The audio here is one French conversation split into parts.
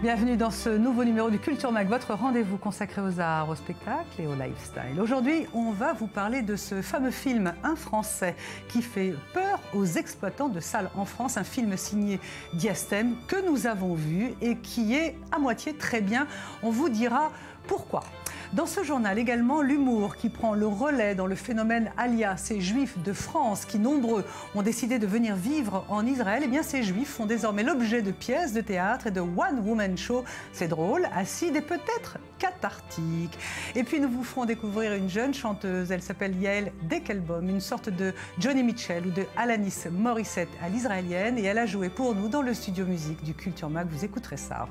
Bienvenue dans ce nouveau numéro du Culture Mag, votre rendez-vous consacré aux arts, au spectacle et au lifestyle. Aujourd'hui, on va vous parler de ce fameux film Un Français qui fait peur aux exploitants de salles en France, un film signé Diastème que nous avons vu et qui est à moitié très bien. On vous dira pourquoi. Dans ce journal également, l'humour qui prend le relais dans le phénomène Alia, ces juifs de France qui, nombreux, ont décidé de venir vivre en Israël. Eh bien, ces juifs font désormais l'objet de pièces de théâtre et de one-woman show. C'est drôle, acide et peut-être cathartique. Et puis, nous vous ferons découvrir une jeune chanteuse. Elle s'appelle Yael Dekelbaum, une sorte de Johnny Mitchell ou de Alanis Morissette à l'israélienne. Et elle a joué pour nous dans le studio musique du Culture Mag. Vous écouterez ça.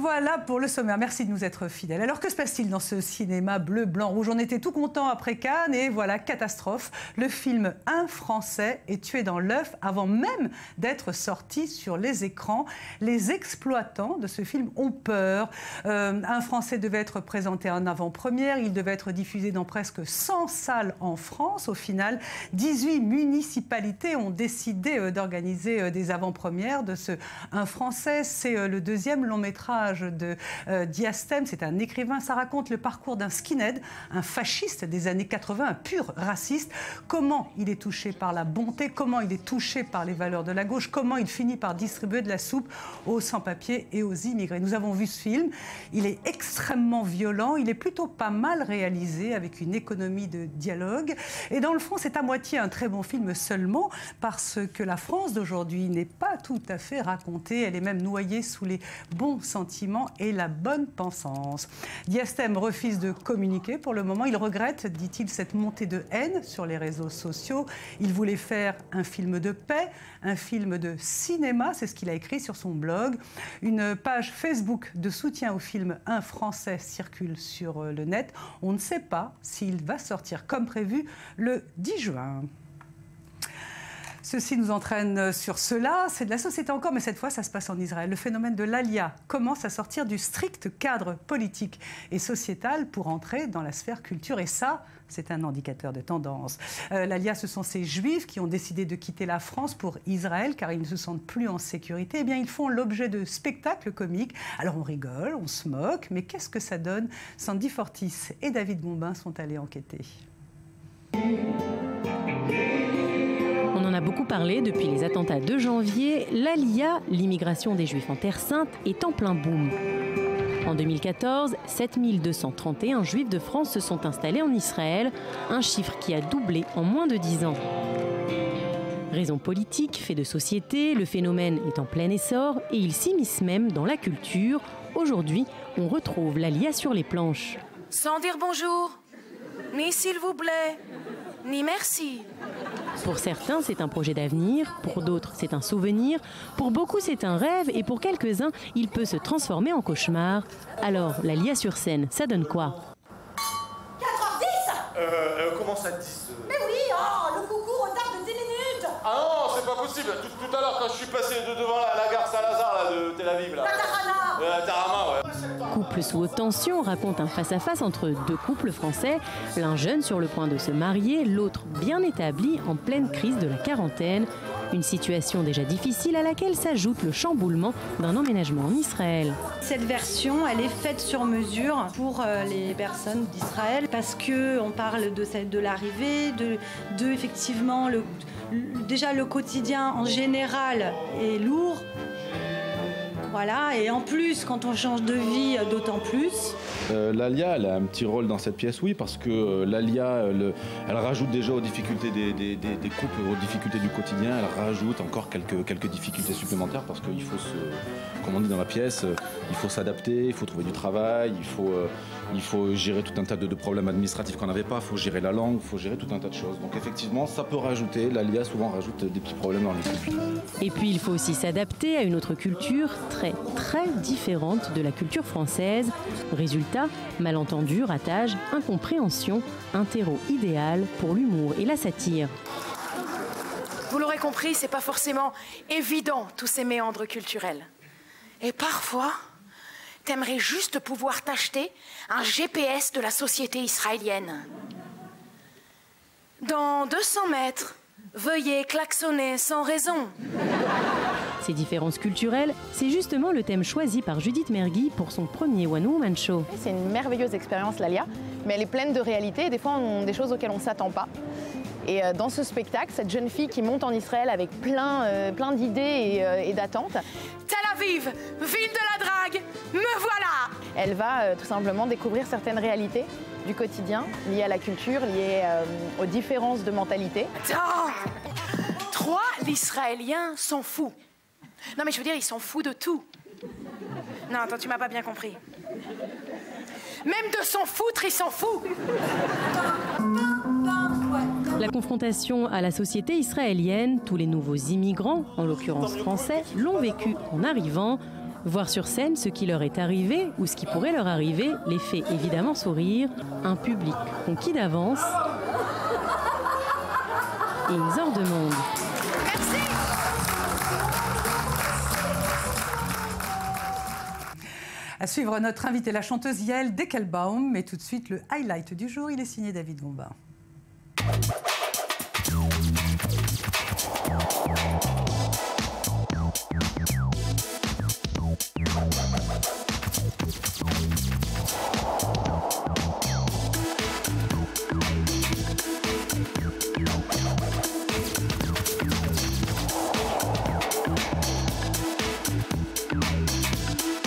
Voilà pour le sommaire. Merci de nous être fidèles. Alors, que se passe-t-il dans ce cinéma bleu, blanc, rouge? On était tout content après Cannes et voilà, catastrophe. Le film Un Français est tué dans l'œuf avant même d'être sorti sur les écrans. Les exploitants de ce film ont peur. Un Français devait être présenté en avant-première. Il devait être diffusé dans presque 100 salles en France. Au final, 18 municipalités ont décidé d'organiser des avant-premières de ce Un Français. C'est le deuxième long métrage de Diastème, c'est un écrivain, ça raconte le parcours d'un skinhead, un fasciste des années 80, un pur raciste, comment il est touché par la bonté, comment il est touché par les valeurs de la gauche, comment il finit par distribuer de la soupe aux sans-papiers et aux immigrés. Nous avons vu ce film, il est extrêmement violent, il est plutôt pas mal réalisé avec une économie de dialogue et dans le fond c'est à moitié un très bon film seulement parce que la France d'aujourd'hui n'est pas tout à fait racontée, elle est même noyée sous les bons sentiments et la bonne pensance. Diastème refuse de communiquer pour le moment. Il regrette, dit-il, cette montée de haine sur les réseaux sociaux. Il voulait faire un film de paix, un film de cinéma, c'est ce qu'il a écrit sur son blog. Une page Facebook de soutien au film Un Français circule sur le net. On ne sait pas s'il va sortir comme prévu le 10 juin. Ceci nous entraîne sur cela, c'est de la société encore, mais cette fois ça se passe en Israël. Le phénomène de l'Alia commence à sortir du strict cadre politique et sociétal pour entrer dans la sphère culture et ça, c'est un indicateur de tendance. L'Alia, ce sont ces juifs qui ont décidé de quitter la France pour Israël car ils ne se sentent plus en sécurité. Eh bien, ils font l'objet de spectacles comiques. Alors on rigole, on se moque, mais qu'est-ce que ça donne? Sandy Fortis et David Bombin sont allés enquêter. On en a beaucoup parlé depuis les attentats de janvier. L'Alia, l'immigration des Juifs en Terre Sainte, est en plein boom. En 2014, 7231 Juifs de France se sont installés en Israël, un chiffre qui a doublé en moins de 10 ans. Raison politique, fait de société, le phénomène est en plein essor et il s'immisce même dans la culture. Aujourd'hui, on retrouve l'Alia sur les planches. Sans dire bonjour, ni s'il vous plaît, ni merci. Pour certains, c'est un projet d'avenir, pour d'autres, c'est un souvenir, pour beaucoup, c'est un rêve et pour quelques-uns, il peut se transformer en cauchemar. Alors, l'Alia sur scène, ça donne quoi? 4h10 Comment ça 10 Mais oui, oh, le coucou retarde de 10 minutes. Ah non, c'est pas possible. Tout à l'heure, quand je suis passé devant la gare Saint-Lazare là, de Tel Aviv, là. La Tarama, ouais. Couple sous haute tension raconte un face-à-face entre deux couples français, l'un jeune sur le point de se marier, l'autre bien établi en pleine crise de la quarantaine. Une situation déjà difficile à laquelle s'ajoute le chamboulement d'un emménagement en Israël. Cette version, elle est faite sur mesure pour les personnes d'Israël parce qu'on parle de l'arrivée, de effectivement, déjà le quotidien en général est lourd. Voilà, et en plus, quand on change de vie, d'autant plus. L'Alia, elle a un petit rôle dans cette pièce, oui, parce que l'Alia, elle rajoute déjà aux difficultés des couples, aux difficultés du quotidien, elle rajoute encore quelques difficultés supplémentaires, parce qu'il faut, comme on dit dans la pièce, il faut s'adapter, il faut trouver du travail, il faut gérer tout un tas de problèmes administratifs qu'on n'avait pas, il faut gérer la langue, il faut gérer tout un tas de choses. Donc effectivement, ça peut rajouter, l'Alia souvent rajoute des petits problèmes dans les couples. Et puis il faut aussi s'adapter à une autre culture très différente de la culture française. Résultat, malentendus, ratages, incompréhension, un terreau idéal pour l'humour et la satire. Vous l'aurez compris, c'est pas forcément évident tous ces méandres culturels. Et parfois, t'aimerais juste pouvoir t'acheter un GPS de la société israélienne. Dans 200 mètres, veuillez klaxonner sans raison. Ces différences culturelles, c'est justement le thème choisi par Judith Mergui pour son premier One Woman Show. C'est une merveilleuse expérience, l'Alia, mais elle est pleine de réalité et des fois on a des choses auxquelles on ne s'attend pas. Et dans ce spectacle, cette jeune fille qui monte en Israël avec plein d'idées et d'attentes. Tel Aviv, ville de la drague, me voilà! Elle va tout simplement découvrir certaines réalités du quotidien, liées à la culture, liées aux différences de mentalité. Attends! Toi, l'Israélien s'en fout. Non mais je veux dire, il s'en fout de tout. Non, attends, tu m'as pas bien compris. Même de s'en foutre, il s'en fout. La confrontation à la société israélienne, tous les nouveaux immigrants, en l'occurrence français, l'ont vécu en arrivant. Voir sur scène ce qui leur est arrivé ou ce qui pourrait leur arriver les fait évidemment sourire. Un public conquis d'avance. Et ils en demandent. Merci. À suivre notre invitée, la chanteuse Yael Deckelbaum. Mais tout de suite, le highlight du jour, il est signé David Gombin.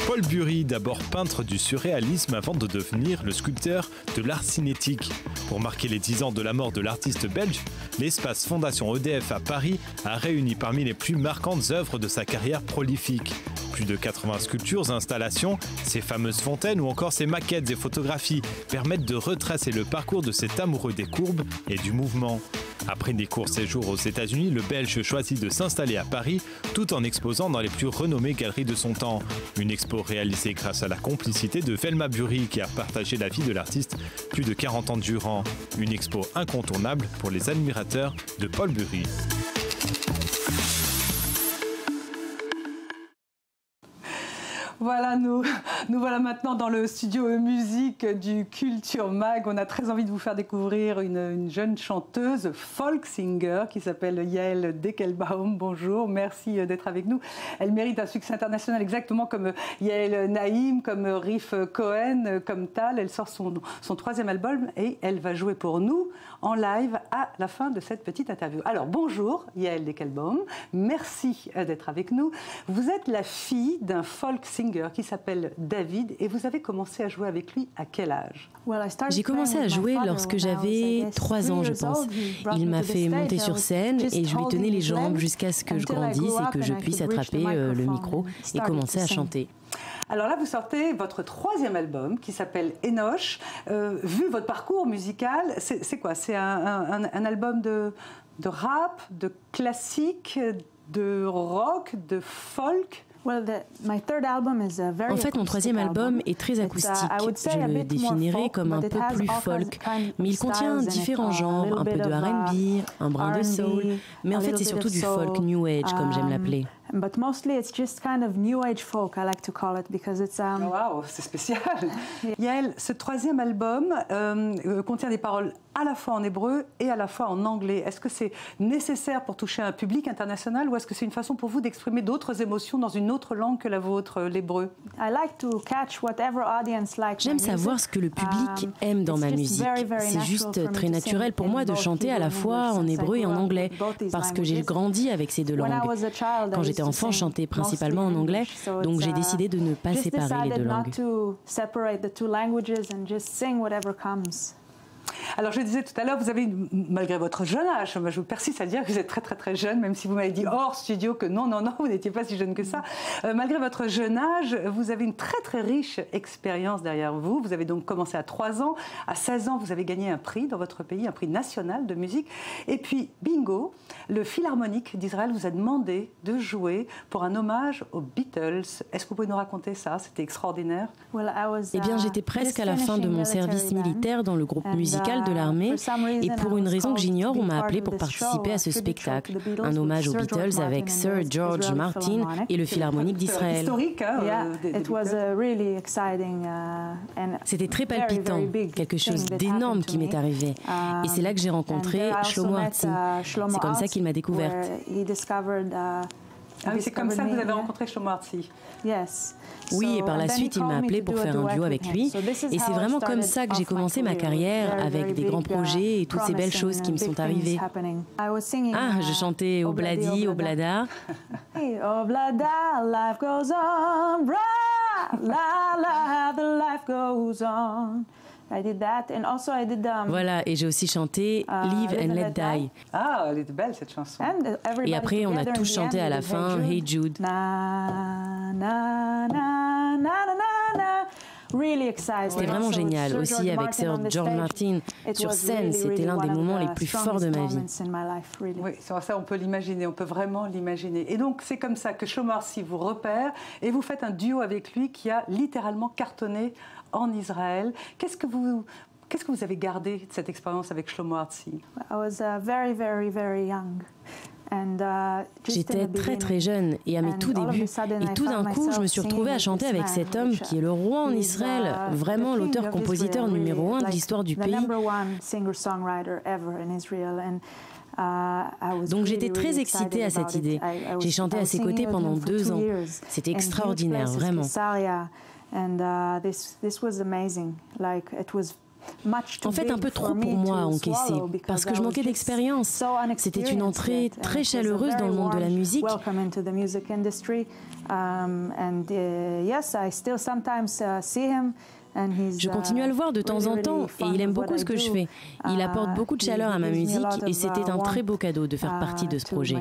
Paul Bury, d'abord peintre du surréalisme avant de devenir le sculpteur de l'art cinétique. Pour marquer les 10 ans de la mort de l'artiste belge, l'espace Fondation EDF à Paris a réuni parmi les plus marquantes œuvres de sa carrière prolifique. Plus de 80 sculptures, installations, ces fameuses fontaines ou encore ces maquettes et photographies permettent de retracer le parcours de cet amoureux des courbes et du mouvement. Après des courts séjours aux États-Unis, le Belge choisit de s'installer à Paris tout en exposant dans les plus renommées galeries de son temps. Une expo réalisée grâce à la complicité de Velma Bury qui a partagé la vie de l'artiste plus de 40 ans durant. Une expo incontournable pour les admirateurs de Paul Bury. Voilà, nous voilà maintenant dans le studio musique du Culture Mag. On a très envie de vous faire découvrir une jeune chanteuse, folk singer, qui s'appelle Yael Deckelbaum. Bonjour, merci d'être avec nous. Elle mérite un succès international exactement comme Yael Naïm, comme Rif Cohen, comme Tal. Elle sort son 3e album et elle va jouer pour nous en live à la fin de cette petite interview. Alors bonjour Yael Deckelbaum, merci d'être avec nous. Vous êtes la fille d'un folk singer qui s'appelle David et vous avez commencé à jouer avec lui à quel âge? J'ai commencé à jouer lorsque j'avais 3 ans, je pense. Il m'a fait monter sur scène et je lui tenais les jambes jusqu'à ce que je grandisse et que je puisse attraper le micro et commencer à chanter. Alors là, vous sortez votre 3e album qui s'appelle Enoch. Vu votre parcours musical, c'est quoi? C'est un album de rap, de classique, de rock, de folk? En fait, mon 3e album est très acoustique. Je le définirais comme un peu plus folk. Mais il contient différents genres, un peu de R&B, un brin de soul. Mais en fait, c'est surtout du folk New Age, comme j'aime l'appeler. But mostly it's just kind of new age folk, I like to call it, because it's Wow, c'est spécial. Yael, ce 3e album contient des paroles à la fois en hébreu et à la fois en anglais. Est-ce que c'est nécessaire pour toucher un public international ou est-ce que c'est une façon pour vous d'exprimer d'autres émotions dans une autre langue que la vôtre, l'hébreu? J'aime savoir ce que le public aime dans ma musique. C'est juste très naturel pour moi de chanter à la fois en hébreu et en anglais, parce que j'ai grandi avec ces deux langues. Quand j'étais enfant, je chantais principalement en anglais, donc j'ai décidé de ne pas séparer les deux langues. Alors, je disais tout à l'heure, vous avez, malgré votre jeune âge, je persiste à dire que vous êtes très très très jeune, même si vous m'avez dit hors studio que non, vous n'étiez pas si jeune que ça. Malgré votre jeune âge, vous avez une très très riche expérience derrière vous. Vous avez donc commencé à 3 ans. À 16 ans, vous avez gagné un prix dans votre pays, un prix national de musique. Et puis, bingo, le Philharmonique d'Israël vous a demandé de jouer pour un hommage aux Beatles. Est-ce que vous pouvez nous raconter ça? C'était extraordinaire. Eh bien, j'étais presque à la fin de mon service militaire dans le groupe musical musicale de l'armée. Et pour une raison que j'ignore, on m'a appelé pour participer à ce spectacle. Un hommage aux Beatles avec Sir George Martin et le Philharmonique d'Israël. Historique, hein, C'était très palpitant, quelque chose d'énorme qui m'est arrivé. Et c'est là que j'ai rencontré Shlomo Artzi. C'est comme ça qu'il m'a découverte. Ah oui, c'est comme ça que vous avez rencontré Shlomo Artzi. Oui, et par la suite, il m'a appelé pour faire un duo avec lui. Et c'est vraiment comme ça que j'ai commencé ma carrière, avec des grands projets et toutes ces belles choses qui me sont arrivées. Ah, je chantais Obladi, Oblada. Oblada, life goes on, la la, the life goes on. I did that, and also I did Voilà, et j'ai aussi chanté Live and Let Die. Ah, elle est belle cette chanson. Et après, on a tous chanté à la fin Hey Jude. C'était vraiment génial, aussi avec Sir George Martin. Sur scène, c'était l'un des moments les plus forts de ma vie. Oui, ça on peut l'imaginer, on peut vraiment l'imaginer. Et donc c'est comme ça que Shlomo Artzi vous repère et vous faites un duo avec lui qui a littéralement cartonné en Israël. Qu'est-ce que vous avez gardé de cette expérience avec Shlomo Artzi? J'étais très très jeune et à mes tout débuts. Et tout d'un coup, je me suis retrouvée à chanter avec cet homme qui est le roi en Israël, vraiment l'auteur-compositeur numéro 1 de l'histoire du pays. Donc j'étais très excitée à cette idée. J'ai chanté à ses côtés pendant 2 ans. C'était extraordinaire, vraiment. En fait, un peu trop pour moi à encaisser, parce que je manquais d'expérience. C'était une entrée très chaleureuse dans le monde de la musique. Je continue à le voir de temps en temps et il aime beaucoup ce que je fais. Il apporte beaucoup de chaleur à ma musique et c'était un très beau cadeau de faire partie de ce projet.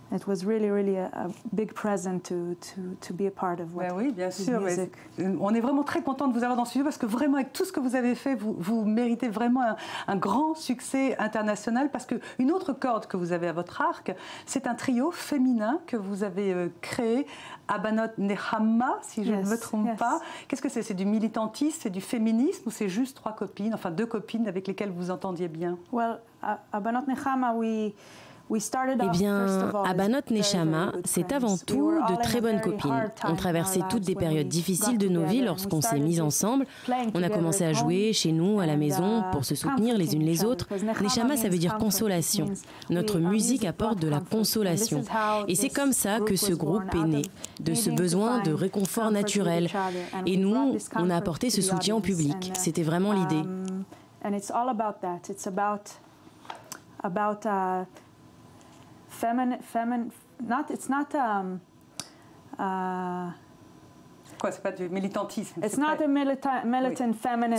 It was really a big present to be a part of what oui, bien sûr. On est vraiment très content de vous avoir dans ce studio parce que vraiment, avec tout ce que vous avez fait, vous méritez vraiment un grand succès international parce qu'une autre corde que vous avez à votre arc, c'est un trio féminin que vous avez créé, Abanot Nechama, si je ne me trompe pas. Qu'est-ce que c'est? C'est du militantisme, c'est du féminisme ou c'est juste 3 copines, enfin 2 copines avec lesquelles vous entendiez bien? Well, Abanot Nechama, Eh bien, Abanot Nechama, c'est avant tout de très bonnes copines. On traversait toutes des périodes difficiles de nos vies lorsqu'on s'est mis ensemble. On a commencé à jouer chez nous, à la maison, pour se soutenir les unes les autres. Nechama, ça veut dire consolation. Notre musique apporte de la consolation. Et c'est comme ça que ce groupe est né, de ce besoin de réconfort naturel. Et nous, on a apporté ce soutien au public. C'était vraiment l'idée. Quoi, c'est pas du militantisme? Ce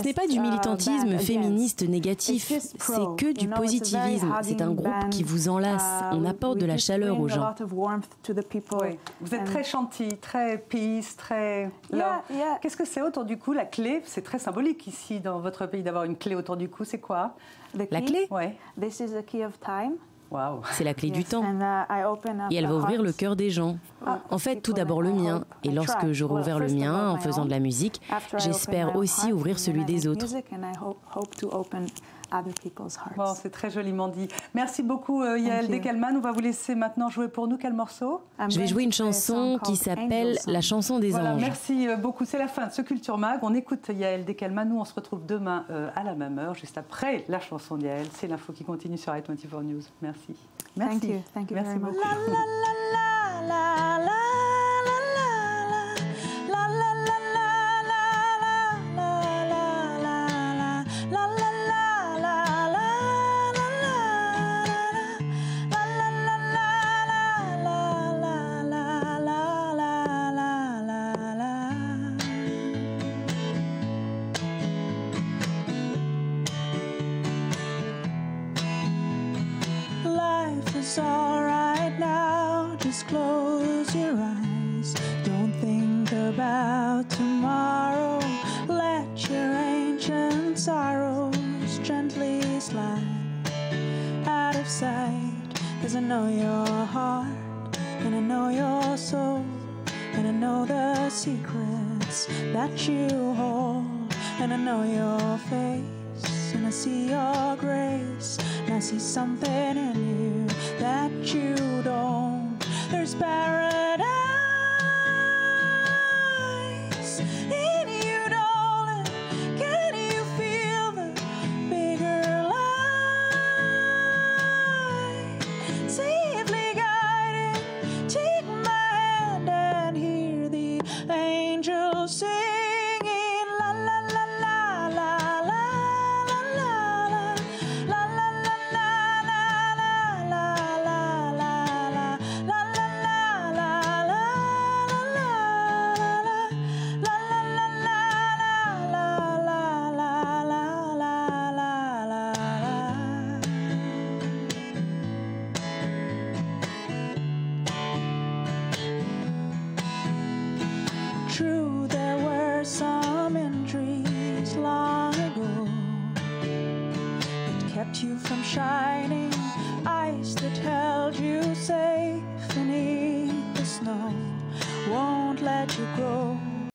n'est pas du militantisme féministe négatif, c'est que du positivisme. C'est un groupe qui vous enlace, on apporte de la chaleur aux gens. Oui. Vous êtes très chanty, très peace, très love. Qu'est-ce que c'est autour du cou, la clé? C'est très symbolique ici dans votre pays d'avoir une clé autour du cou, c'est quoi? La clé? Oui. Wow. C'est la clé du temps. Et elle va ouvrir le cœur des gens. En fait, tout d'abord le mien. Et lorsque j'aurai ouvert le mien en faisant de la musique, j'espère aussi ouvrir celui des autres. Bon, c'est très joliment dit. Merci beaucoup Yael Dekelman. On va vous laisser maintenant jouer pour nous. Quel morceau? Je vais jouer une chanson qui s'appelle La chanson des anges. Merci beaucoup. C'est la fin de ce Culture Mag. On écoute Yael Dekelman. Nous, on se retrouve demain à la même heure, juste après la chanson d'Yael. C'est l'info qui continue sur i24 News. Merci. Merci. Thank you Merci beaucoup. It's all right now, just close your eyes. Don't think about tomorrow. Let your ancient sorrows gently slide out of sight. 'Cause I know your heart, and I know your soul, and I know the secrets that you hold. and I know your face, and I see your grace, and I see something in you that you don't. There's paradise in you, darling. Can you feel the bigger light? Safely guided, take my hand and hear the angels singing la la la la la la la la la la la la la la la la True, there were some injuries long ago that kept you from shining, ice that held you safe beneath the snow won't let you go.